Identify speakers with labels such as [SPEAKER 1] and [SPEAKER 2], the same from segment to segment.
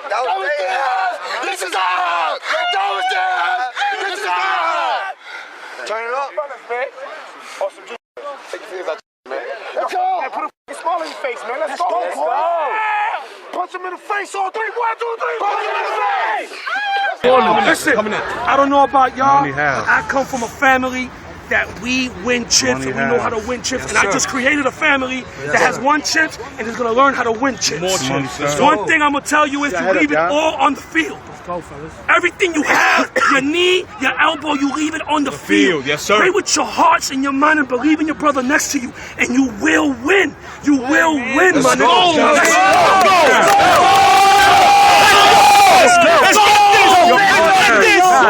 [SPEAKER 1] This is hard! This is hard! Turn it up. Awesome. Take your fingers out, man. Let's go! Man, put a smile on your face, man. Let's go, boy. Punch him in the face, all three. 1, 2, 3. Punch him in the face!
[SPEAKER 2] Listen, I don't know about y'all. I come from a family that we win chips and we know how to win chips. And I just created a family that has won chips and is going to learn how to win chips.
[SPEAKER 3] More chips.
[SPEAKER 2] One thing I'm going to tell you is you leave it all on the field. Let's go, fellas. Everything you have, your knee, your elbow, you leave it on the field.
[SPEAKER 3] Yes, sir.
[SPEAKER 2] Pray with your hearts and your mind and believe in your brother next to you. And you will win. You will win, my nigga.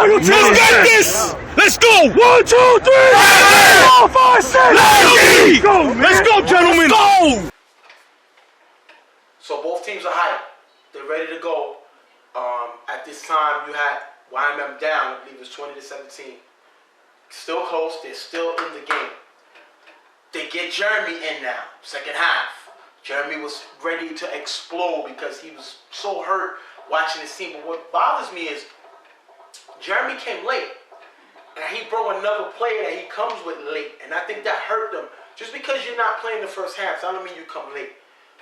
[SPEAKER 2] Let's get this! Let's go! 1, 2, 3! 4, 5, 6! Let's go, man! Let's go, gentlemen! Let's go!
[SPEAKER 4] So both teams are hyped. They're ready to go. At this time, you had YMM down. I believe it was 20-17. Still close. They're still in the game. They get Jeremy in now. Second half. Jeremy was ready to explode because he was so hurt watching his team. But what bothers me is Jeremy came late. And he brought another player that he comes with late. And I think that hurt them. Just because you're not playing the first half, that don't mean you come late.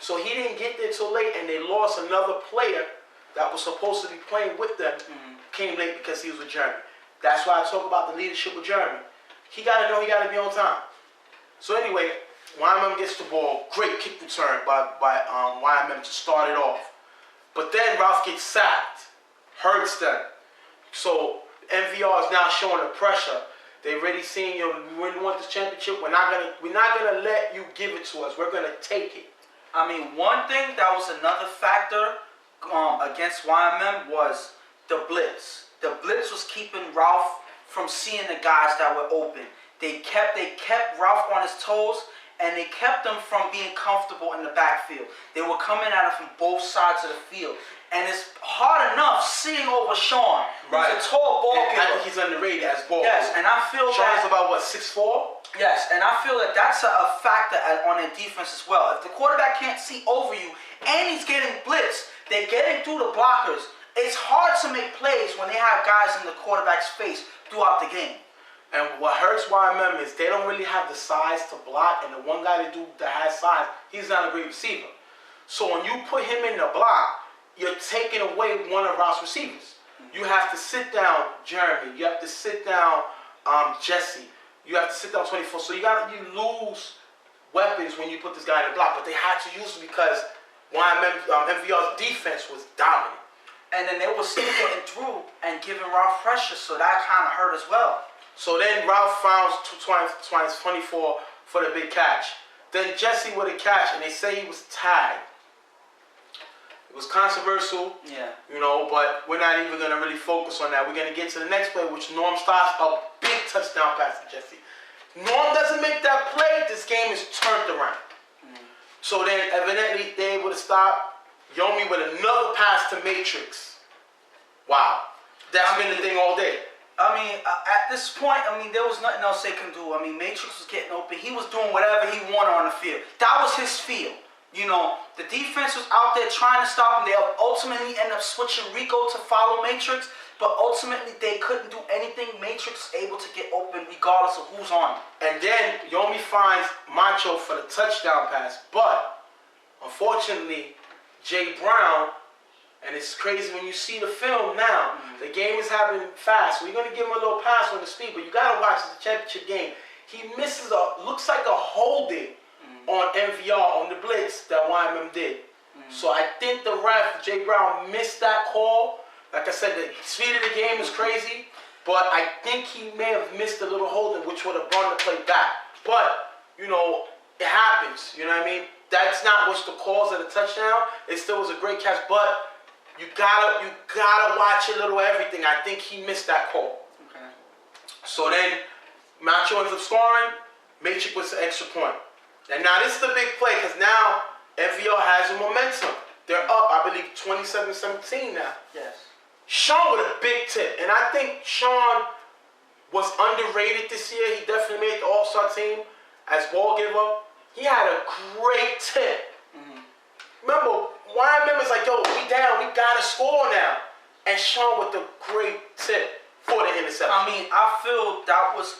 [SPEAKER 4] So he didn't get there till late, and they lost another player that was supposed to be playing with them. Came late because he was with Jeremy. That's why I talk about the leadership with Jeremy. He got to know he got to be on time. So anyway, YMM gets the ball. Great kick return by YMM to start it off. But then Ralph gets sacked. Hurts them. So MVR is now showing the pressure. They already seen, you know, we really want this championship. We're not gonna let you give it to us. We're gonna take it.
[SPEAKER 5] I mean, one thing that was another factor against YMM was the blitz. The blitz was keeping Ralph from seeing the guys that were open. They kept Ralph on his toes, and they kept him from being comfortable in the backfield. They were coming at him from both sides of the field. And it's hard enough seeing over Sean, who's a tall ball
[SPEAKER 4] giver. I think he's underrated as ball.
[SPEAKER 5] Yes, and I feel
[SPEAKER 4] Sean's about, what, 6'4"?
[SPEAKER 5] Yes, and I feel that that's a factor on their defense as well. If the quarterback can't see over you and he's getting blitzed, they're getting through the blockers. It's hard to make plays when they have guys in the quarterback's face throughout the game.
[SPEAKER 4] And what hurts YMM is they don't really have the size to block, and the one guy that has size, he's not a great receiver. So when you put him in the block, you're taking away one of Ralph's receivers. You have to sit down Jeremy. You have to sit down Jesse. You have to sit down 24. So you lose weapons when you put this guy in the block. But they had to use him because MVR's defense was dominant.
[SPEAKER 5] And then they were still getting through and giving Ralph pressure, so that kind of hurt as well.
[SPEAKER 4] So then Ralph found 24 for the big catch. Then Jesse with a catch, and they say he was tagged. It was controversial, you know, but we're not even going to really focus on that. We're going to get to the next play, which Norm starts a big touchdown pass to Jesse. Norm doesn't make that play, this game is turned around. So then, evidently, they're able to stop Yomi with another pass to Matrix. Wow. That's been the thing all day.
[SPEAKER 5] I mean, at this point, I mean, there was nothing else they can do. I mean, Matrix was getting open. He was doing whatever he wanted on the field. That was his field. You know, the defense was out there trying to stop him. They ultimately ended up switching Rico to follow Matrix, but ultimately they couldn't do anything. Matrix was able to get open regardless of who's on him.
[SPEAKER 4] And then Yomi finds Macho for the touchdown pass, but unfortunately, Jay Brown, and it's crazy when you see the film now, the game is happening fast, so you're going to give him a little pass on the speed, but you got to watch the championship game. He misses looks like a holding on MVR on the blitz that YMM did. So I think the ref, Jay Brown, missed that call. Like I said, the speed of the game is crazy, but I think he may have missed a little holding, which would have brought the play back. But, you know, it happens, you know what I mean? That's not what's the cause of the touchdown. It still was a great catch, but you gotta watch a little everything. I think he missed that call.
[SPEAKER 5] Okay. So
[SPEAKER 4] then Macho ends up scoring. Matrix was the extra point. And now this is the big play because now MVR has a momentum. They're up, I believe, 27-17 now.
[SPEAKER 5] Yes.
[SPEAKER 4] Sean with a big tip, and I think Sean was underrated this year. He definitely made the All-Star team as ball giver. He had a great tip. Remember, YMM is like, yo, we down, we gotta score now. And Sean with the great tip for the interception.
[SPEAKER 5] I mean, I feel that was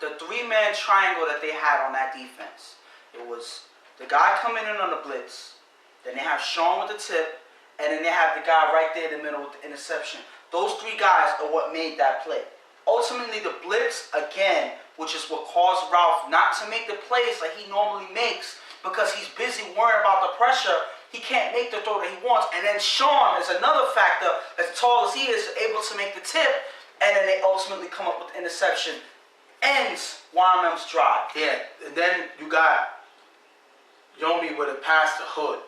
[SPEAKER 5] the three-man triangle that they had on that defense. It was the guy coming in on the blitz, then they have Sean with the tip, and then they have the guy right there in the middle with the interception. Those three guys are what made that play. Ultimately, the blitz, again, which is what caused Ralph not to make the plays like he normally makes because he's busy worrying about the pressure. He can't make the throw that he wants. And then Sean is another factor, as tall as he is, able to make the tip, and then they ultimately come up with the interception. Ends YMM's drive.
[SPEAKER 4] Yeah, and then you got Yomi with a pass to Hood.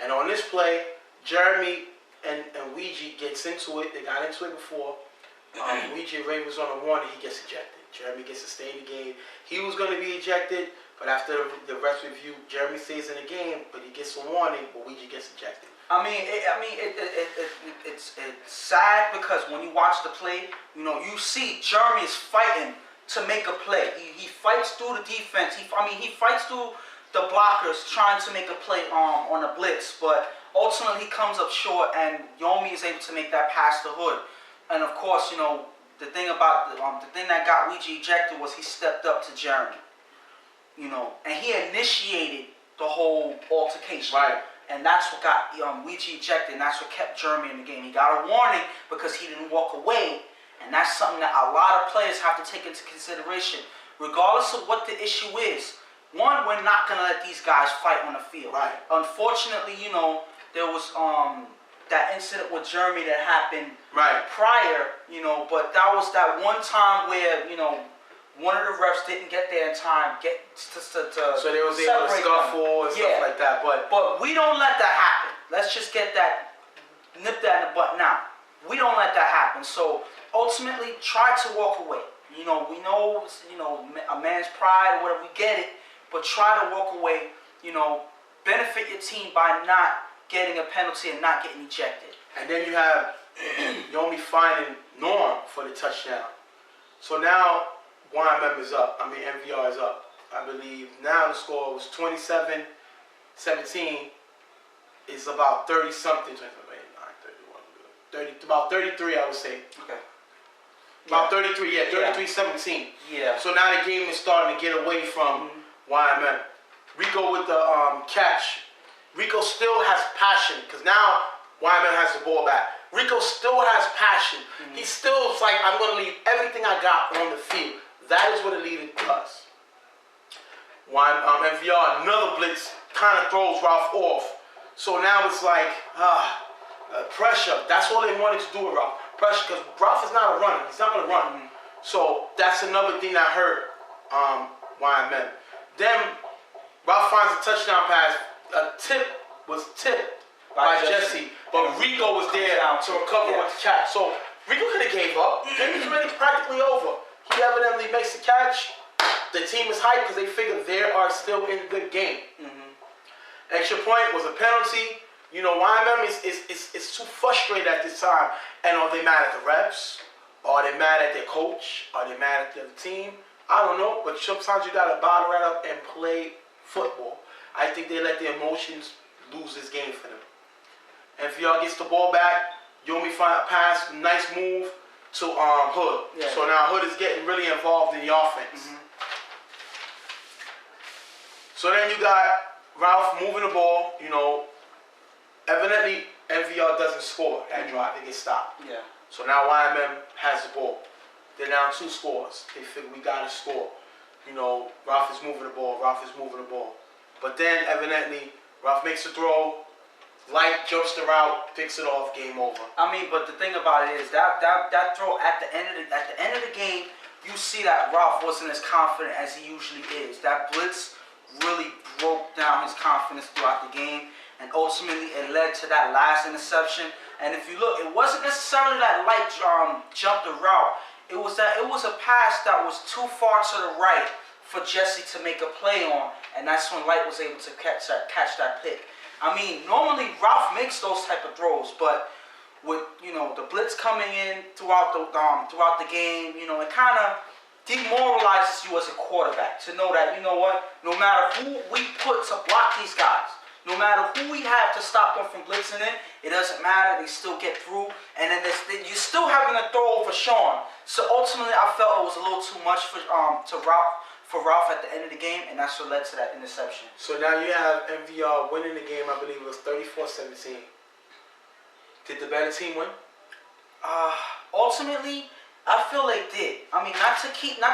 [SPEAKER 4] And on this play, Jeremy and Ouija gets into it. They got into it before. Ouija Ray was on a warning. He gets ejected. Jeremy gets to stay in the game. He was going to be ejected, but after the rest review, Jeremy stays in the game, but he gets a warning, but Ouija gets ejected.
[SPEAKER 5] It's sad because when you watch the play, you see Jeremy is fighting to make a play. He fights through the defense. He fights through the blockers trying to make a play on a blitz, but ultimately he comes up short, and Yomi is able to make that pass to Hood. And of course, the thing about the thing that got Ouija ejected was he stepped up to Jeremy. And he initiated the whole altercation.
[SPEAKER 4] Right.
[SPEAKER 5] And that's what got Ouija ejected, and that's what kept Jeremy in the game. He got a warning because he didn't walk away, and that's something that a lot of players have to take into consideration. Regardless of what the issue is, one, we're not going to let these guys fight on the field.
[SPEAKER 4] Right.
[SPEAKER 5] Unfortunately, there was that incident with Jeremy that happened prior, but that was that one time where, one of the refs didn't get there in time, so
[SPEAKER 4] they was able to scuffle and stuff like that.
[SPEAKER 5] But we don't let that happen. Let's just nip that in the butt now. We don't let that happen. So ultimately, try to walk away. We know, a man's pride or whatever, we get it, but try to walk away. Benefit your team by not getting a penalty and not getting ejected.
[SPEAKER 4] And then you have Yomi finding Norm for the touchdown. So now YMM is up. MVR is up. I believe now the score was 27-17. It's about 30-something. about 33, I would say.
[SPEAKER 5] Okay.
[SPEAKER 4] About 33, 33-17.
[SPEAKER 5] Yeah.
[SPEAKER 4] So now the game is starting to get away from YMM. Rico with the catch. Rico still has passion because now YMM has the ball back. Rico still has passion. He still is like, I'm going to leave everything I got on the field. That is what a leader does. MVR, another blitz, kind of throws Ralph off. So now it's like, pressure. That's all they wanted to do with Ralph. Pressure, because Ralph is not a runner. He's not going to run. So that's another thing that hurt YMM. Then Ralph finds a touchdown pass. A tip was tipped by Jesse, but Rico was there to recover with the catch. So Rico could have gave up. The game is already practically over. He evidently makes the catch. The team is hyped because they figure they are still in the game. Extra point was a penalty. YMM is too frustrated at this time. And are they mad at the refs? Are they mad at their coach? Are they mad at the team? I don't know. But sometimes you got to bottle that up and play football. I think they let their emotions lose this game for them. And if y'all gets the ball back, Yomi find a pass, nice move to Hood. Yeah. So now Hood is getting really involved in the offense. So then you got Ralph moving the ball. Evidently MVR doesn't score that drive. They get stopped.
[SPEAKER 5] Yeah.
[SPEAKER 4] So now YMM has the ball. They're down 2 scores. They figure we got to score. Ralph is moving the ball. But then evidently Ralph makes a throw. Light jumps the route, picks it off, game over.
[SPEAKER 5] But the thing about it is that throw at the end of the game, you see that Ralph wasn't as confident as he usually is. That blitz really broke down his confidence throughout the game, and ultimately it led to that last interception. And if you look, it wasn't necessarily that Light jumped the route. It was a pass that was too far to the right for Jesse to make a play on, and that's when Light was able to catch that pick. Normally Ralph makes those type of throws, but with the blitz coming in throughout the game, it kind of demoralizes you as a quarterback to know that no matter who we put to block these guys, No matter who we have to stop them from blitzing in, it doesn't matter. They still get through. And then you're still having to throw over Sean. So ultimately, I felt it was a little too much for Ralph at the end of the game, and that's what led to that interception.
[SPEAKER 4] So now you have MVR winning the game. I believe it was 34-17. Did the better team win?
[SPEAKER 5] Ultimately, I feel they did. I mean, not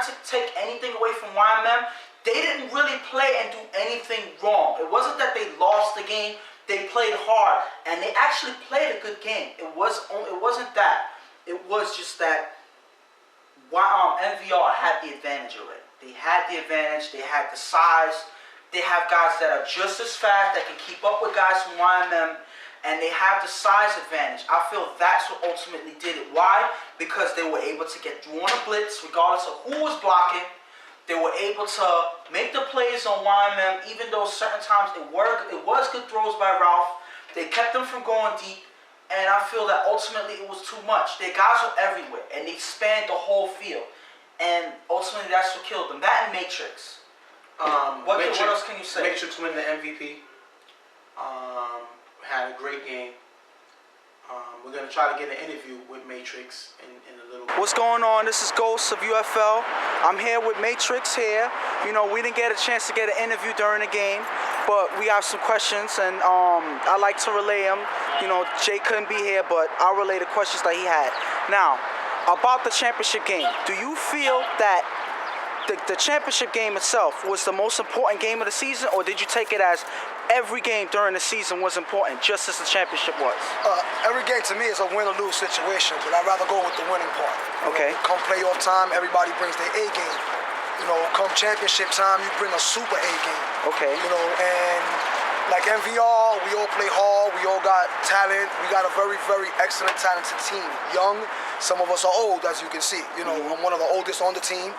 [SPEAKER 5] to take anything away from YMM, they didn't really play and do anything wrong. It wasn't that they lost the game. They played hard, and they actually played a good game. It wasn't that. It was just that MVR had the advantage already. They had the advantage. They had the size. They have guys that are just as fast, that can keep up with guys from YMM, and they have the size advantage. I feel that's what ultimately did it. Why? Because they were able to get through on a blitz, regardless of who was blocking. They were able to make the plays on YMM, even though certain times it was good throws by Ralph. They kept them from going deep, and I feel that ultimately it was too much. Their guys were everywhere, and they spanned the whole field. And ultimately, that's what killed them. That and Matrix. What else can you say?
[SPEAKER 4] Matrix win the MVP. Had a great game. We're going to try to get an interview with Matrix in a little bit.
[SPEAKER 5] What's going on? This is Ghost of UFL. I'm here with Matrix here. You know, we didn't get a chance to get an interview during the game, but we have some questions, and I like to relay them. You know, Jay couldn't be here, but I'll relay the questions that he had. Now, about the championship game, do you feel that the championship game itself was the most important game of the season, or did you take it as every game during the season was important, just as the championship was?
[SPEAKER 1] Every game to me is a win or lose situation, but I'd rather go with the winning part.
[SPEAKER 5] Okay.
[SPEAKER 1] Come playoff time, everybody brings their A game. You know, come championship time, you bring a super A game.
[SPEAKER 5] Okay.
[SPEAKER 1] You know, and like MVR, we all play hard, we all got talent, we got a very, very excellent, talented team. Young, some of us are old, as you can see. You know, I'm one of the oldest on the team,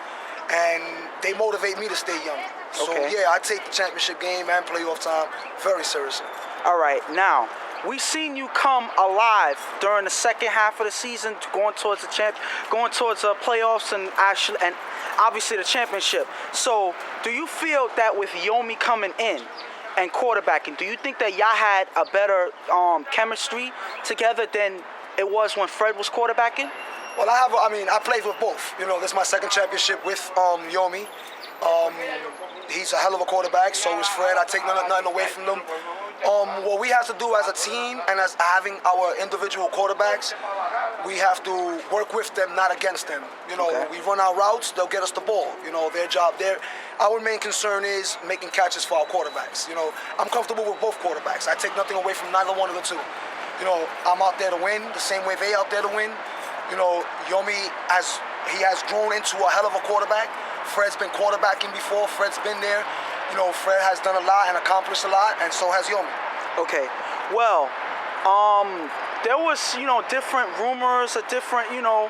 [SPEAKER 1] and they motivate me to stay young. So yeah, I take the championship game and playoff time very seriously.
[SPEAKER 5] All right, now we've seen you come alive during the second half of the season, going towards the playoffs and obviously the championship. So, do you feel that with Yomi coming in and quarterbacking, do you think that y'all had a better chemistry together than it was when Fred was quarterbacking?
[SPEAKER 1] Well, I played with both. You know, this is my second championship with Yomi. He's a hell of a quarterback, so is Fred. I take nothing away from them. What we have to do as a team and as having our individual quarterbacks, we have to work with them, not against them. You know, we run our routes, they'll get us the ball. You know, their job there. Our main concern is making catches for our quarterbacks. You know, I'm comfortable with both quarterbacks. I take nothing away from neither one of the two. You know, I'm out there to win the same way they out there to win. You know, Yomi has grown into a hell of a quarterback. Fred's been quarterbacking before. Fred's been there. You know, Fred has done a lot and accomplished a lot, and so has Yomi.
[SPEAKER 5] Okay. Well, there was, you know, different rumors or different, you know,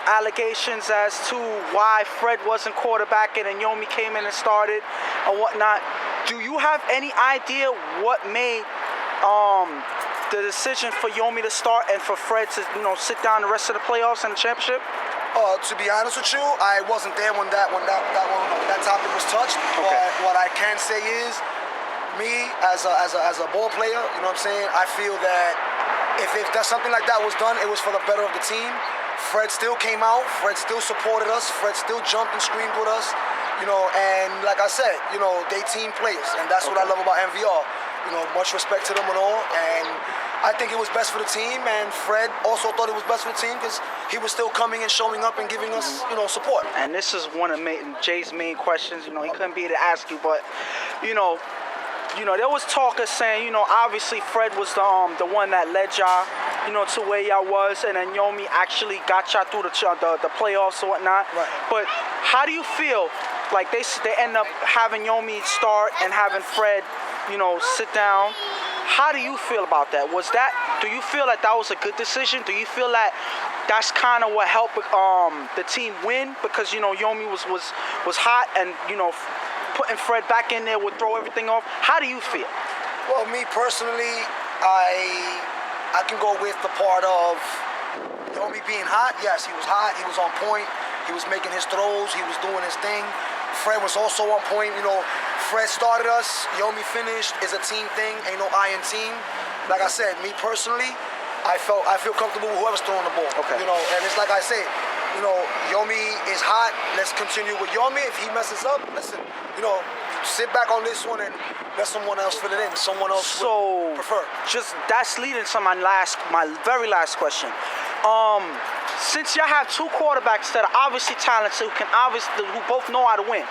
[SPEAKER 5] allegations as to why Fred wasn't quarterbacking and Yomi came in and started and whatnot. Do you have any idea what made the decision for Yomi to start and for Fred to, you know, sit down the rest of the playoffs and the championship?
[SPEAKER 1] To be honest with you, I wasn't there when that topic was touched.
[SPEAKER 5] Okay.
[SPEAKER 1] But what I can say is, me as a ball player, you know what I'm saying, I feel that if that something like that was done, it was for the better of the team. Fred still came out. Fred still supported us. Fred still jumped and screamed with us. You know, and like I said, you know, they team players, and that's what I love about MVR. You know, much respect to them and all, and I think it was best for the team, and Fred also thought it was best for the team because he was still coming and showing up and giving us, you know, support.
[SPEAKER 5] And this is one of Jay's main questions. You know, he couldn't be here to ask you, but, you know, there was talk of saying, you know, obviously Fred was the one that led y'all, you know, to where y'all was, and then Yomi actually got y'all through the playoffs or whatnot.
[SPEAKER 1] Right.
[SPEAKER 5] But how do you feel? Like they end up having Yomi start and having Fred, you know, sit down. How do you feel about that? Do you feel that was a good decision? Do you feel that that's kind of what helped the team win? Because, you know, Yomi was hot, and, you know, putting Fred back in there would throw everything off. How do you feel?
[SPEAKER 1] Well, me personally, I can go with the part of Yomi being hot. Yes, he was hot. He was on point. He was making his throws. He was doing his thing. Fred was also on point. You know, Fred started us. Yomi finished. It's a team thing. Ain't no I in team. Like I said, me personally, I feel comfortable with whoever's throwing the ball.
[SPEAKER 3] Okay.
[SPEAKER 1] You know, and it's like I say, you know, Yomi is hot. Let's continue with Yomi. If he messes up, listen, you know, sit back on this one and let someone else fill it in. Someone else would prefer.
[SPEAKER 3] Just that's leading to my very last question. Since y'all have two quarterbacks that are obviously talented, who both know how to win,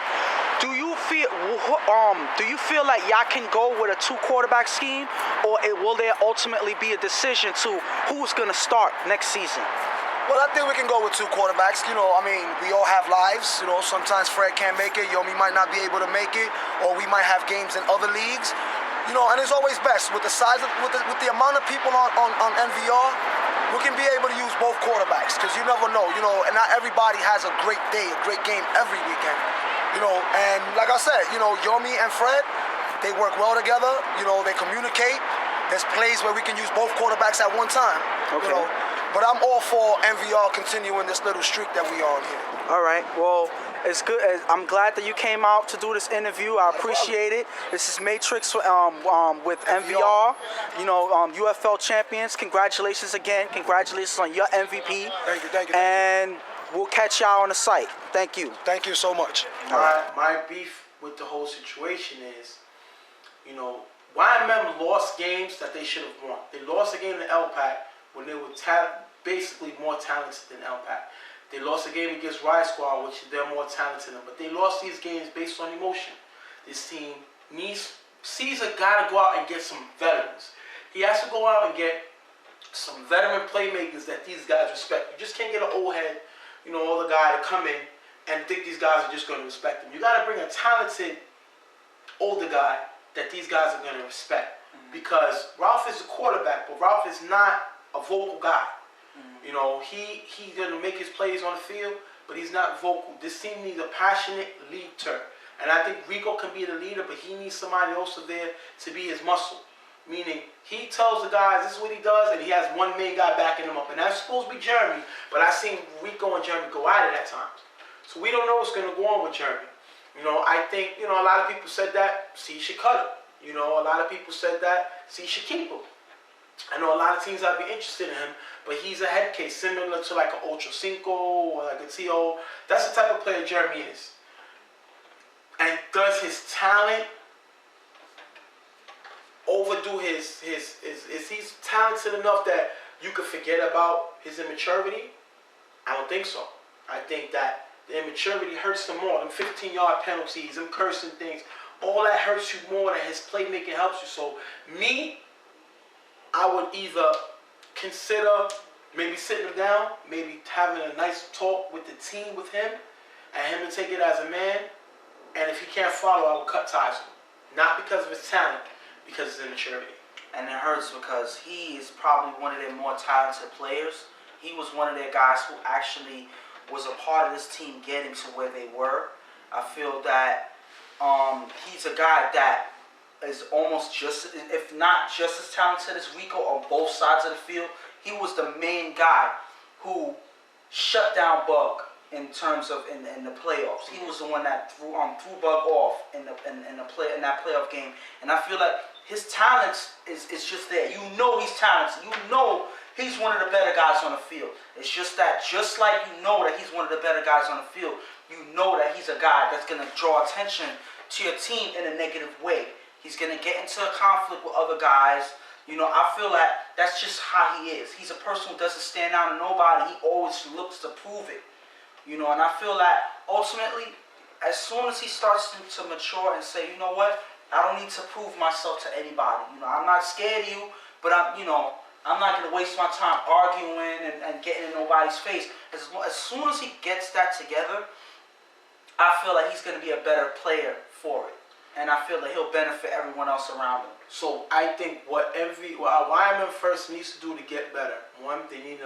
[SPEAKER 3] do you feel like y'all can go with a 2-quarterback scheme, or will there ultimately be a decision to who's gonna start next season?
[SPEAKER 1] Well, I think we can go with 2 quarterbacks. You know, I mean, we all have lives. You know, sometimes Fred can't make it. Yomi might not be able to make it, or we might have games in other leagues. You know, and it's always best with the size of, with the amount of people on NVR. We can be able to use both quarterbacks because you never know. You know, and not everybody has a great day, a great game every weekend. You know, and like I said, you know, Yomi and Fred, they work well together. You know, they communicate. There's plays where we can use both quarterbacks at one time.
[SPEAKER 3] Okay.
[SPEAKER 1] You know, but I'm all for NVR continuing this little streak that we are on here.
[SPEAKER 3] All right. Well, it's good. I'm glad that you came out to do this interview. I appreciate it. This is Matrix with NVR. You know, UFL champions. Congratulations again. Congratulations on your MVP.
[SPEAKER 1] Thank you.
[SPEAKER 3] And we'll catch y'all on the site. Thank you.
[SPEAKER 1] Thank you so much.
[SPEAKER 4] My beef with the whole situation is, you know, YMM lost games that they should have won. They lost a game to LPAC when they were basically more talented than LPAC. They lost a game against Riot Squad, which they're more talented than. But they lost these games based on emotion. This team Caesar got to go out and get some veterans. He has to go out and get some veteran playmakers that these guys respect. You just can't get an old head, you know, older guy to come in and think these guys are just going to respect him. You got to bring a talented older guy that these guys are going to respect. Because Ralph is a quarterback, but Ralph is not a vocal guy. You know, he's going to make his plays on the field, but he's not vocal. This team needs a passionate leader. And I think Rico can be the leader, but he needs somebody also there to be his muscle. Meaning, he tells the guys this is what he does, and he has one main guy backing him up. And that's supposed to be Jeremy, but I've seen Rico and Jeremy go at it at times. So we don't know what's going to go on with Jeremy. You know, I think, you know, a lot of people said that C should cut him. You know, a lot of people said that C should keep him. I know a lot of teams that would be interested in him, but he's a head case similar to like an Ocho Cinco or like a T.O. That's the type of player Jeremy is. And does his talent overdo his is he's talented enough that you could forget about his immaturity? I don't think so. I think that the immaturity hurts him more. Them 15-yard penalties, them cursing things, all that hurts you more than his playmaking helps you. So me, I would either consider maybe sitting him down, maybe having a nice talk with the team with him, and him to take it as a man. And if he can't follow, I will cut ties with him. Not because of his talent, because of his immaturity.
[SPEAKER 5] And it hurts because he is probably one of their more talented players. He was one of their guys who actually was a part of this team getting to where they were. I feel that he's a guy that is almost just, if not just as talented as Rico on both sides of the field. He was the main guy who shut down Bug in terms of in the playoffs. He was the one that threw Bug off in that playoff game. And I feel like his talent is just there. You know he's talented. You know he's one of the better guys on the field. It's just that, just like you know that he's one of the better guys on the field, you know that he's a guy that's going to draw attention to your team in a negative way. He's going to get into a conflict with other guys. You know, I feel like that's just how he is. He's a person who doesn't stand out to nobody. He always looks to prove it. You know, and I feel that ultimately, as soon as he starts to mature and say, you know what, I don't need to prove myself to anybody. You know, I'm not scared of you, but I'm not going to waste my time arguing and getting in nobody's face. As soon as he gets that together, I feel like he's going to be a better player for it. And I feel that he'll benefit everyone else around him.
[SPEAKER 4] So I think what YMN first needs to do to get better, one, they need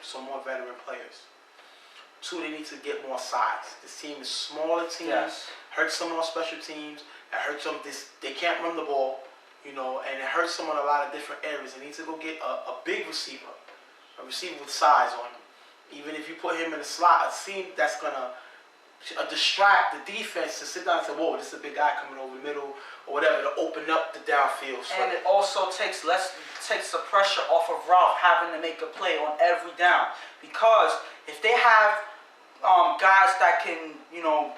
[SPEAKER 4] some more veteran players. Two, they need to get more size. This team is smaller teams.
[SPEAKER 5] Yes.
[SPEAKER 4] Hurts them on special teams. It hurts them. They can't run the ball, you know, and it hurts them in a lot of different areas. They need to go get a big receiver, a receiver with size on him. Even if you put him in the slot, a team that's gonna distract the defense to sit down and say, whoa, this is a big guy coming over the middle or whatever, to open up the downfield. So,
[SPEAKER 5] and it also takes the pressure off of Ralph having to make a play on every down, because if they have guys that can, you know,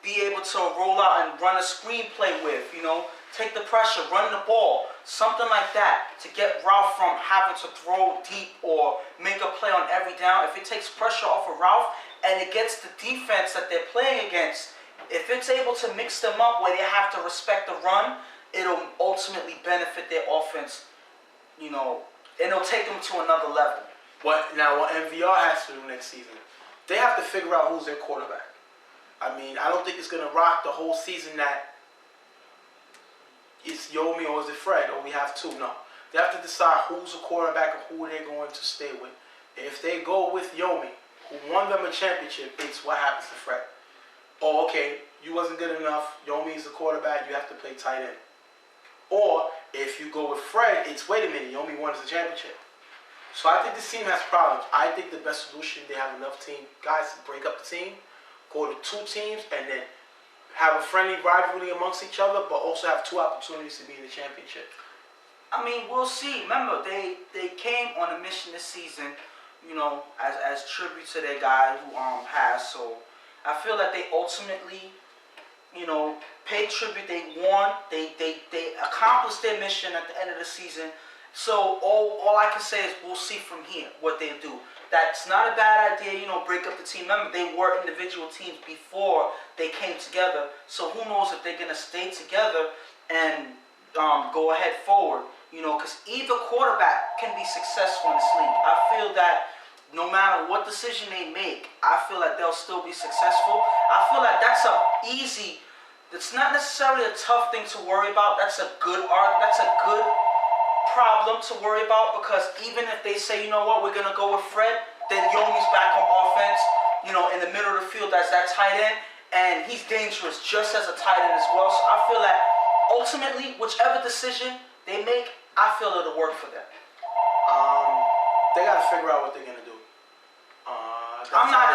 [SPEAKER 5] be able to roll out and run a screenplay with, you know, take the pressure, run the ball, something like that, to get Ralph from having to throw deep or make a play on every down. If it takes pressure off of Ralph and it gets the defense that they're playing against, if it's able to mix them up where they have to respect the run, it'll ultimately benefit their offense, you know, and it'll take them to another level.
[SPEAKER 4] what MVR has to do next season, they have to figure out who's their quarterback. I mean, I don't think it's going to rock the whole season that it's Yomi or is it Fred, or we have two. No. They have to decide who's a quarterback and who they're going to stay with. If they go with Yomi, who won them a championship, it's what happens to Fred. Oh, okay, you wasn't good enough. Yomi's the quarterback, you have to play tight end. Or if you go with Fred, it's wait a minute, Yomi won us the championship. So I think this team has problems. I think the best solution, they have enough team guys to break up the team, go to two teams, and then have a friendly rivalry amongst each other, but also have two opportunities to be in the championship.
[SPEAKER 5] I mean, we'll see. Remember, they came on a mission this season, you know, as tribute to their guy who passed. So I feel that they ultimately, you know, paid tribute. They won. They accomplished their mission at the end of the season. So all I can say is we'll see from here what they do. That's not a bad idea, you know, break up the team. Remember, they were individual teams before they came together. So who knows if they're going to stay together and go ahead forward. You know, because either quarterback can be successful in this league. I feel that no matter what decision they make, I feel like they'll still be successful. I feel like that's it's not necessarily a tough thing to worry about. That's a good problem to worry about, because even if they say, you know what, we're going to go with Fred, then Yomi's back on offense, you know, in the middle of the field as that tight end, and he's dangerous just as a tight end as well. So I feel that ultimately, whichever decision they make, I feel it'll work for them.
[SPEAKER 4] They got to figure out what they're going to do.
[SPEAKER 5] I'm not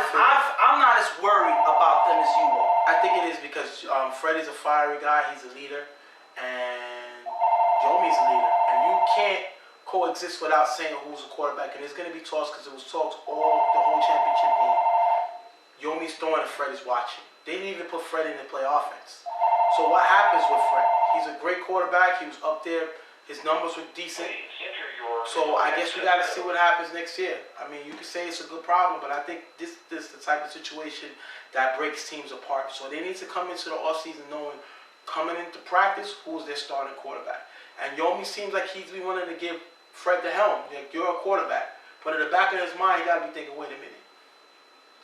[SPEAKER 5] as worried about them as you are.
[SPEAKER 4] I think it is because Freddie's a fiery guy. He's a leader. And Yomi's a leader. And you can't coexist without saying who's a quarterback. And it's going to be talks, because it was talks all the whole championship game. Yomi's throwing and Freddie's watching. They didn't even put Freddie in to play offense. So what happens with Fred? He's a great quarterback. He was up there. His numbers were decent. So I guess we got to see what happens next year. I mean, you can say it's a good problem, but I think this is the type of situation that breaks teams apart. So they need to come into the offseason knowing, coming into practice, who's their starting quarterback. And Yomi seems like he's been wanting to give Fred the helm. Like, you're a quarterback. But in the back of his mind, he got to be thinking, wait a minute.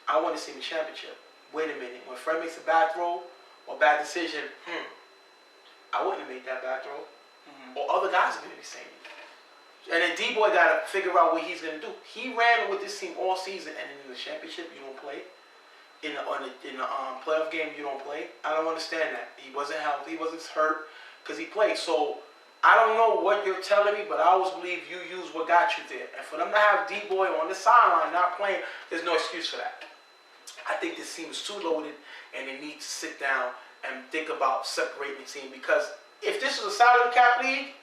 [SPEAKER 4] I want to see the championship. Wait a minute. When Fred makes a bad throw or bad decision, I wouldn't have made that bad throw. Or other guys are going to be saying it. And then D-Boy got to figure out what he's going to do. He ran with this team all season, and in the championship, you don't play. In the playoff game, you don't play. I don't understand that. He wasn't healthy. He wasn't hurt because he played. So I don't know what you're telling me, but I always believe you use what got you there. And for them to have D-Boy on the sideline not playing, there's no excuse for that. I think this team is too loaded, and they need to sit down and think about separating the team, because if this was a salary cap league,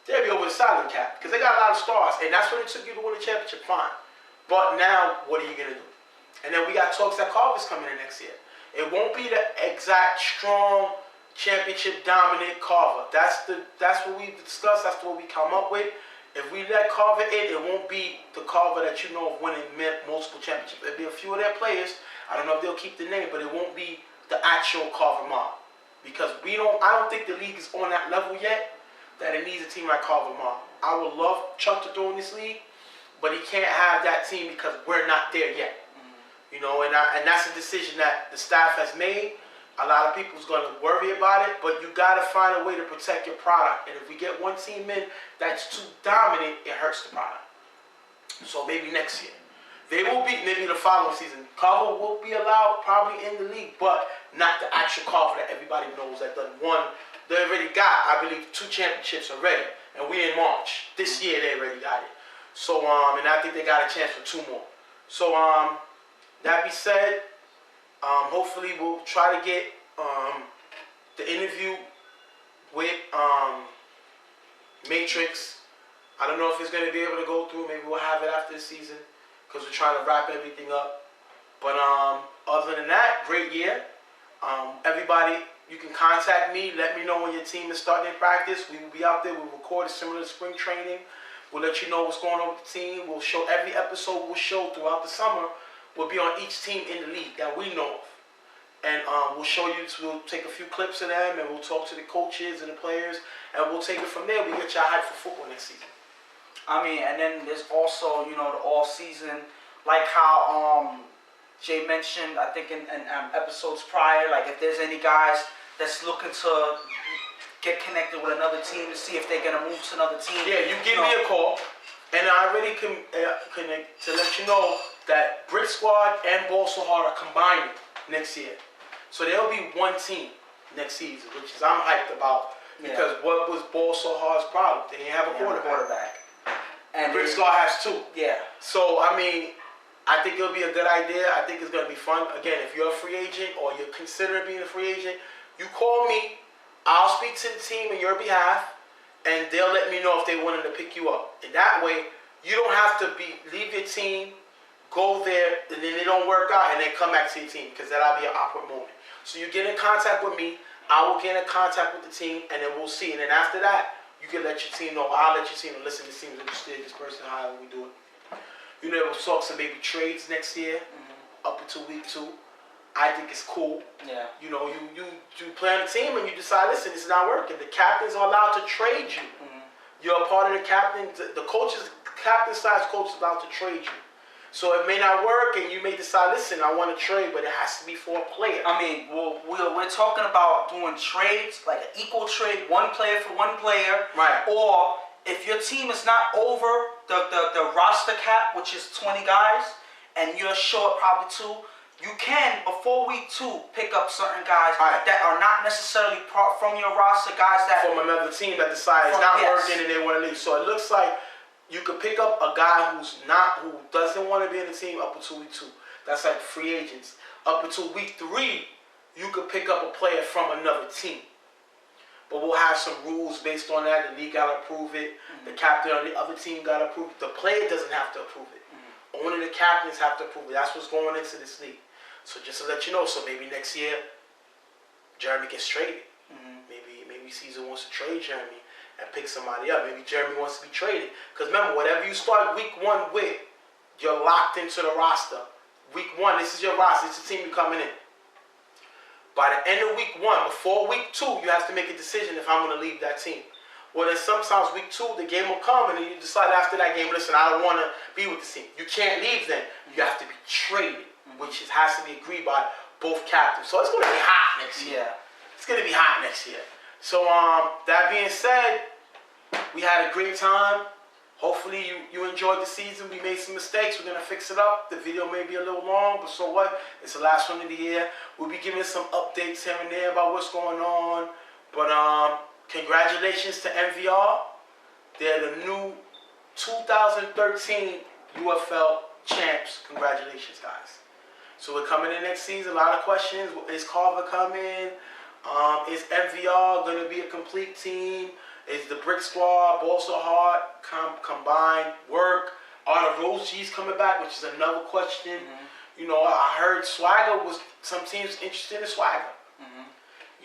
[SPEAKER 4] they'd be over the salary cap, because they got a lot of stars, and that's what it took you to win the championship. Fine, but now what are you gonna do? And then we got talks that Carver's coming in next year. It won't be the exact strong championship dominant Carver. That's what we discussed. That's what we come up with. If we let Carver in, it won't be the Carver that you know of winning multiple championships. There'll be a few of their players. I don't know if they'll keep the name, but it won't be the actual Carver mob, because I don't think the league is on that level yet that it needs a team like Carver mob. I would love Chuck to throw in this league, but he can't have that team because we're not there yet. You know, and that's a decision that the staff has made. A lot of people's going to worry about it, but you got to find a way to protect your product. And if we get one team in that's too dominant, it hurts the product. So maybe next year. They will be, maybe the following season, Carver will be allowed probably in the league, but not the actual Carver that everybody knows that done won. They already got, I believe, 2 championships already. And we in March. This year they already got it. So, and I think they got a chance for 2 more. So, that being said, Hopefully, we'll try to get the interview with Matrix. I don't know if it's going to be able to go through. Maybe we'll have it after the season because we're trying to wrap everything up. But other than that, great year. Everybody, you can contact me. Let me know when your team is starting in practice. We will be out there. We'll record a similar to spring training. We'll let you know what's going on with the team. We'll show every episode we'll show throughout the summer. We'll be on each team in the league that we know of. And we'll show you, we'll take a few clips of them and we'll talk to the coaches and the players and we'll take it from there. We get y'all hyped for football next season.
[SPEAKER 5] I mean, and then there's also, the off season, like how Jay mentioned, I think in episodes prior, like if there's any guys that's looking to get connected with another team to see if they're gonna move to another team.
[SPEAKER 4] Yeah, you give me a call, and I already can connect to let you know that Brick Squad and Ball So Hard are combining next year, so there'll be one team next season, which is I'm hyped about because what was Ball So Hard's problem? They didn't have a quarterback.
[SPEAKER 5] And
[SPEAKER 4] Brick Squad has two.
[SPEAKER 5] Yeah.
[SPEAKER 4] So I mean, I think it'll be a good idea. I think it's gonna be fun. Again, if you're a free agent or you're considering being a free agent, you call me. I'll speak to the team on your behalf, and they'll let me know if they wanted to pick you up. And that way, you don't have to leave your team, go there, and then it don't work out, and then come back to your team, because that'll be an awkward moment. So you get in contact with me, I will get in contact with the team, and then we'll see. And then after that, you can let your team know. I'll let your team know, listen, this team's interested, this person, however we do it. We'll talk some maybe trades next year, up until week 2. I think it's cool.
[SPEAKER 5] Yeah.
[SPEAKER 4] You play on a team and you decide, listen, this is not working. The captains are allowed to trade you. You're a part of the captain. The captain size coach is allowed to trade you. So it may not work, and you may decide, listen, I want to trade, but it has to be for a player.
[SPEAKER 5] I mean, we're talking about doing trades, like an equal trade, one player for one player.
[SPEAKER 4] Right.
[SPEAKER 5] Or if your team is not over the roster cap, which is 20 guys, and you're short probably 2, you can, before week 2, pick up certain guys that are not necessarily from your roster, guys that...
[SPEAKER 4] From another team that decides it's not working and they want to leave. So it looks like you could pick up a guy who doesn't want to be in the team up until week 2. That's like free agents. Up until week 3, you could pick up a player from another team. But we'll have some rules based on that. The league got to approve it. The captain on the other team got to approve it. The player doesn't have to approve it. Only the captains have to approve it. That's what's going into this league. So just to let you know, so maybe next year, Jeremy gets traded. Maybe Caesar wants to trade Jeremy and pick somebody up. Maybe Jeremy wants to be traded. Because remember, whatever you start week 1 with, you're locked into the roster. Week 1, this is your roster. This is the team you're coming in. By the end of week 1, before week 2, you have to make a decision if I'm going to leave that team. Well, then sometimes week 2, the game will come, and then you decide after that game, listen, I don't want to be with the team. You can't leave then. You have to be traded, which has to be agreed by both captains. So it's going to be hot next year. It's going to be hot next year. So that being said, we had a great time. Hopefully you enjoyed the season. We made some mistakes. We're going to fix it up. The video may be a little long, but so what? It's the last one of the year. We'll be giving some updates here and there about what's going on. But congratulations to MVR. They're the new 2013 UFL champs. Congratulations, guys. So we're coming in next season. A lot of questions. Is Carver coming? Is MVR going to be a complete team? Is the Brick Squad, Ball So Hard combined work? Are the Rose G's coming back, which is another question. I heard Swagger some teams interested in Swagger.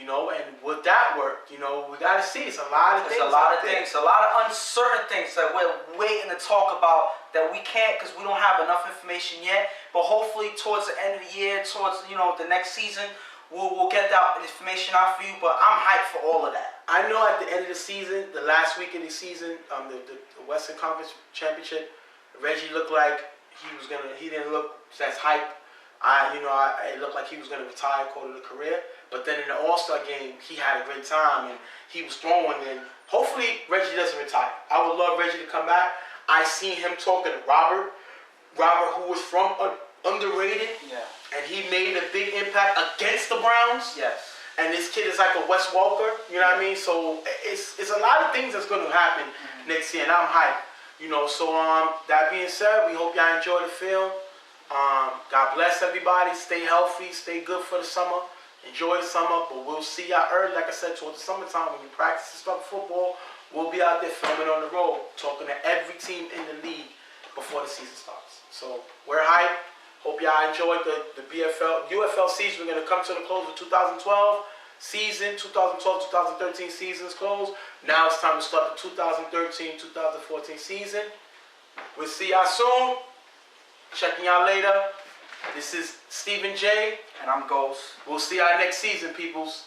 [SPEAKER 4] And would that work? We got to see. It's a lot of things.
[SPEAKER 5] A lot of things. A lot of uncertain things that we're waiting to talk about that we can't because we don't have enough information yet. But hopefully towards the end of the year, towards the next season, we'll get that information out for you. But I'm hyped for all of that.
[SPEAKER 4] I know at the end of the season, the last week of the season, the Western Conference Championship, Reggie looked like he didn't look as hyped. It looked like he was going to retire, call it a career. But then in the All-Star game, he had a great time, and he was throwing. And hopefully, Reggie doesn't retire. I would love Reggie to come back. I seen him talking to Robert, who was from underrated, and he made a big impact against the Browns.
[SPEAKER 5] Yes.
[SPEAKER 4] And this kid is like a Wes Walker, you know what I mean? So it's a lot of things that's going to happen next year, and I'm hyped. So that being said, we hope y'all enjoy the film. God bless everybody. Stay healthy. Stay good for the summer. Enjoy the summer. But we'll see y'all early. Like I said, towards the summertime when you practice and stuff football, we'll be out there filming on the road, talking to every team in the league before the season starts. So we're hyped. Hope y'all enjoyed the UFL season. We're going to come to the close of 2012 season. 2012-2013 season is closed. Now it's time to start the 2013-2014 season. We'll see y'all soon. Checking y'all later. This is Stephen J.
[SPEAKER 5] And I'm Ghost.
[SPEAKER 4] We'll see y'all next season, peoples.